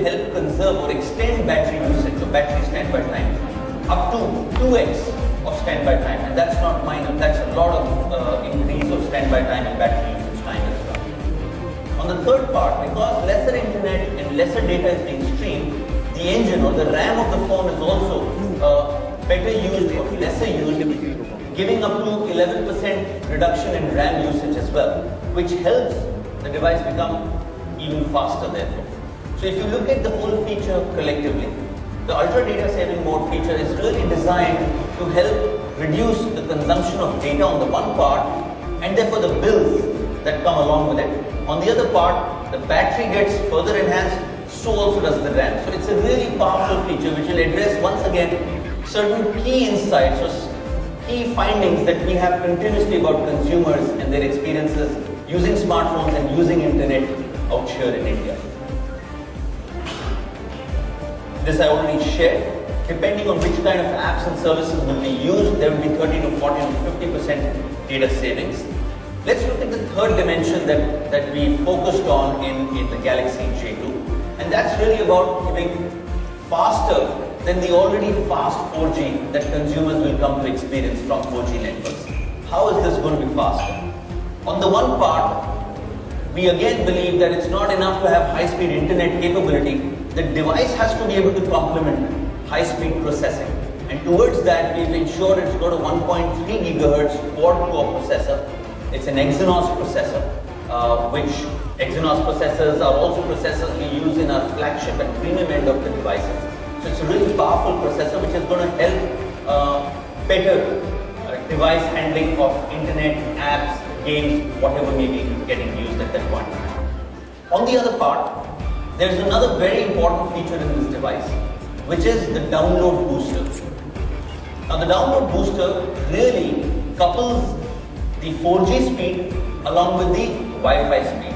help conserve or extend battery usage or battery standby time up to 2x of standby time, and that's not minor, that's a lot of increase of standby time and battery usage time as well. On the third part, because lesser internet and lesser data is being streamed, the engine or the RAM of the phone is also better used or lesser used, giving up to 11% reduction in RAM usage as well, which helps the device become even faster therefore. So if you look at the whole feature collectively, the Ultra Data Saving Mode feature is really designed to help reduce the consumption of data on the one part and therefore the bills that come along with it. On the other part, the battery gets further enhanced, so also does the RAM. So it's a really powerful feature which will address once again certain key insights or key findings that we have continuously about consumers and their experiences using smartphones and using internet out here in India. This I already shared. Depending on which kind of apps and services will be used, there will be 30 to 40 to 50% data savings. Let's look at the third dimension that we focused on in the Galaxy J2, and that's really about giving faster than the already fast 4G that consumers will come to experience from 4G networks. How is this going to be faster? On the one part, we again believe that it's not enough to have high-speed internet capability. The device has to be able to complement high-speed processing. And towards that, we've ensured it's got a 1.3 GHz quad-core processor. It's an Exynos processor, which Exynos processors are also processors we use in our flagship and premium end of the devices. So it's a really powerful processor which is going to help better device handling of internet, apps, games, whatever may be getting used at that point. On the other part, there is another very important feature in this device, which is the download booster. Now the download booster really couples the 4G speed along with the Wi-Fi speed.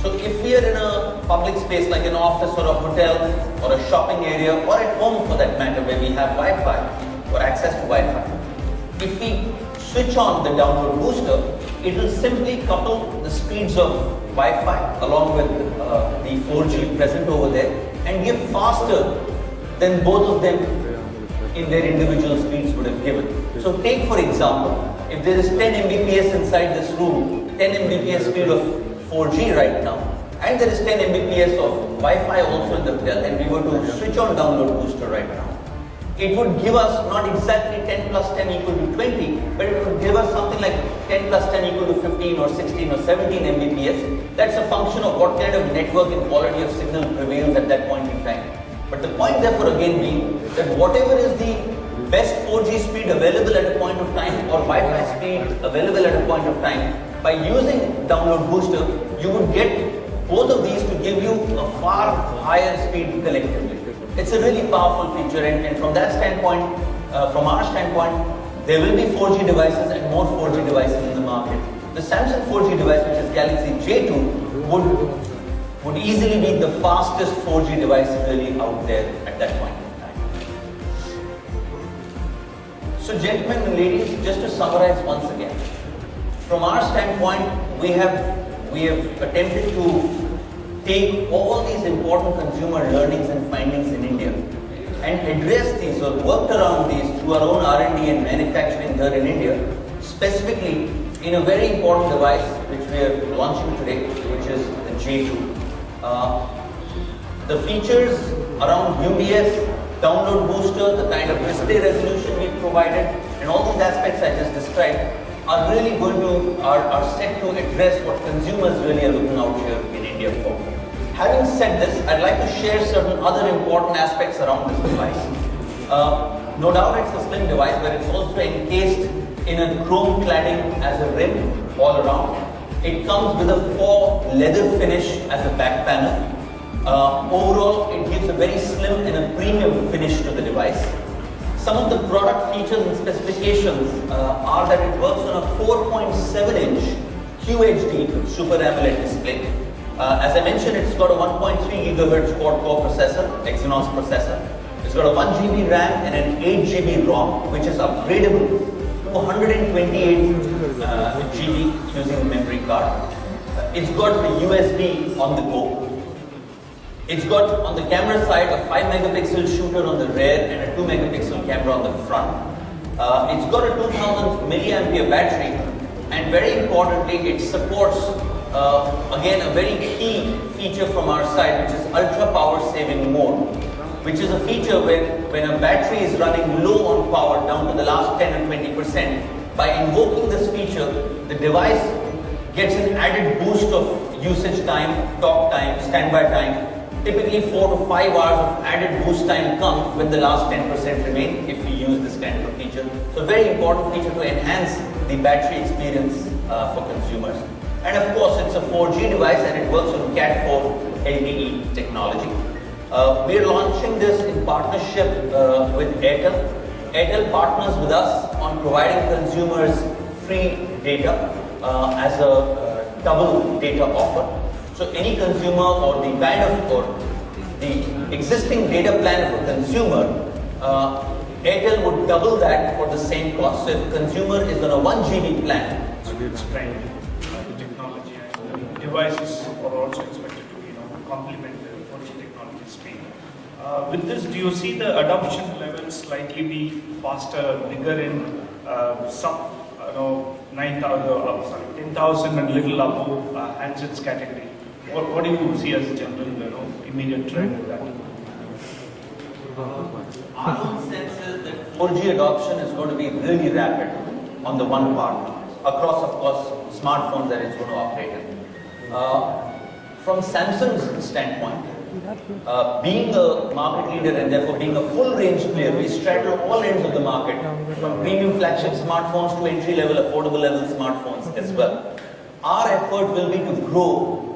So if we are in a public space like an office or a hotel or a shopping area or at home for that matter where we have Wi-Fi or access to Wi-Fi, if we switch on the download booster, it will simply couple the speeds of Wi-Fi along with the 4G present over there and give faster than both of them in their individual speeds would have given. So take for example, if there is 10 Mbps inside this room, 10 Mbps speed of 4G right now, and there is 10 Mbps of Wi-Fi also in the hotel, and we were to switch on download booster right now, it would give us not exactly 10 plus 10 equal to 20, but it would give us something like 10 plus 10 equal to 15 or 16 or 17 Mbps. That's a function of what kind of network and quality of signal prevails at that point in time. But the point therefore again being that whatever is the best 4G speed available at a point of time or Wi-Fi speed available at a point of time, by using download booster, you would get both of these to give you a far higher speed collectively. It's a really powerful feature, and from that standpoint, from our standpoint, there will be 4G devices and more 4G devices in the market. The Samsung 4G device, which is Galaxy J2, would easily be the fastest 4G device really out there at that point in time. So gentlemen and ladies, just to summarize once again, from our standpoint, we have attempted to take all these important consumer learnings and findings in India and address these or worked around these through our own R&D and manufacturing here in India, specifically in a very important device which we are launching today, which is the J2. The features around UBS, download booster, the kind of display resolution we provided, and all these aspects I just described are really are set to address what consumers really are looking out here in India for. Having said this, I'd like to share certain other important aspects around this device. No doubt it's a slim device, but it's also encased in a chrome cladding as a rim all around. It comes with a faux leather finish as a back panel. Overall, it gives a very slim and a premium finish to the device. Some of the product features and specifications are that it works on a 4.7-inch QHD Super AMOLED display. As I mentioned, it's got a 1.3 GHz quad-core processor, Exynos processor. It's got a 1 GB RAM and an 8 GB ROM, which is upgradable to 128 GB using the memory card. It's got the USB on the go. It's got on the camera side a 5 megapixel shooter on the rear and a 2 megapixel camera on the front. It's got a 2000 milliampere battery, and very importantly it supports again a very key feature from our side, which is ultra power saving mode, which is a feature when a battery is running low on power down to the last 10 or 20%, by invoking this feature the device gets an added boost of usage time, talk time, standby time. Typically 4 to 5 hours of added boost time comes when the last 10% remain if we use this kind of feature. So very important feature to enhance the battery experience for consumers. And of course it's a 4G device and it works on Cat4 LTE technology. We are launching this in partnership with Airtel. Airtel partners with us on providing consumers free data as a double data offer. So any consumer or the existing data plan for consumer, Airtel would double that for the same cost. So if consumer is on a 1 GB plan. So you explained the technology and the devices are also expected to complement the 4G technology speed. With this, do you see the adoption levels slightly be faster, bigger in sub 10,000 and little above handsets category? What do you see as a general immediate trend in that? Our own sense is that 4G adoption is going to be really rapid on the one part, across of course smartphones that it's going to operate in. From Samsung's standpoint, being a market leader and therefore being a full range player, we straddle all ends of the market, from premium flagship smartphones to entry level, affordable level smartphones as well. Our effort will be to grow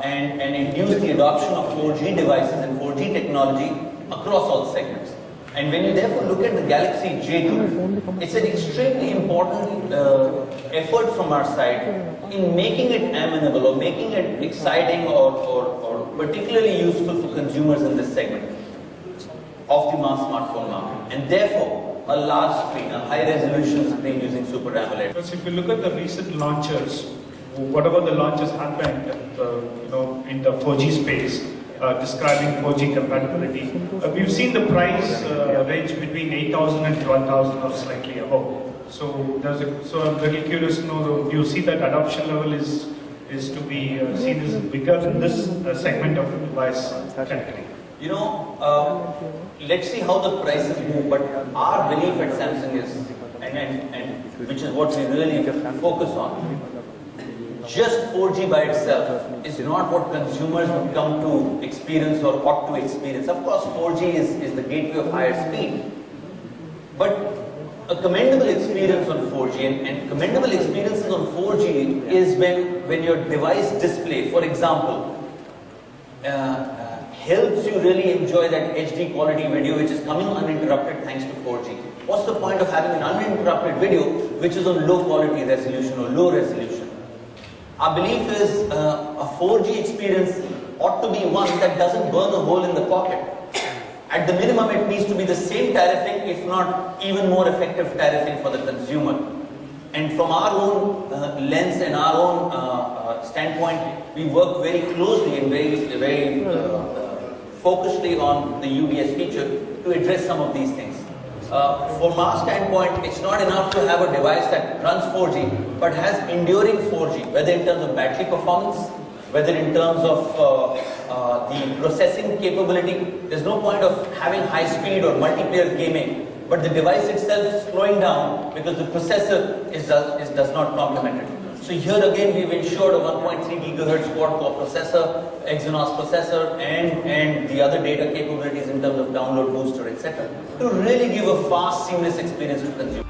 and induce the adoption of 4G devices and 4G technology across all segments. And when you therefore look at the Galaxy J2, it's an extremely important effort from our side in making it amenable or making it exciting or particularly useful for consumers in this segment of the mass smartphone market. And therefore, a large screen, a high resolution screen using Super AMOLED. Because if you look at the recent launches, whatever the launches happened, in the 4G space, describing 4G compatibility, we've seen the price range between 8,000 and 12,000 or slightly above. So, I'm very curious to know, do you see that adoption level is to be seen as bigger in this segment of device category? Let's see how the prices move, but our belief at Samsung is, and which is what we really focus on, just 4G by itself is not what consumers would come to experience or ought to experience. Of course, 4G is the gateway of higher speed, but a commendable experience on 4G, and commendable experiences on 4G is when your device display, for example, helps you really enjoy that HD quality video which is coming uninterrupted thanks to 4G. What's the point of having an uninterrupted video which is on low quality resolution or low resolution? Our belief is a 4G experience ought to be one that doesn't burn a hole in the pocket. At the minimum, it needs to be the same tariffing, if not even more effective tariffing for the consumer. And from our own lens and our own standpoint, we work very closely and very focusedly on the UBS feature to address some of these things. From our standpoint, it's not enough to have a device that runs 4G, but has enduring 4G, whether in terms of battery performance, whether in terms of the processing capability. There's no point of having high speed or multiplayer gaming, but the device itself is slowing down because the processor does not complement it. So here again, we've ensured a 1.3 gigahertz quad-core processor, Exynos processor, and the other data capabilities in terms of download booster, etc., to really give a fast, seamless experience to consumers.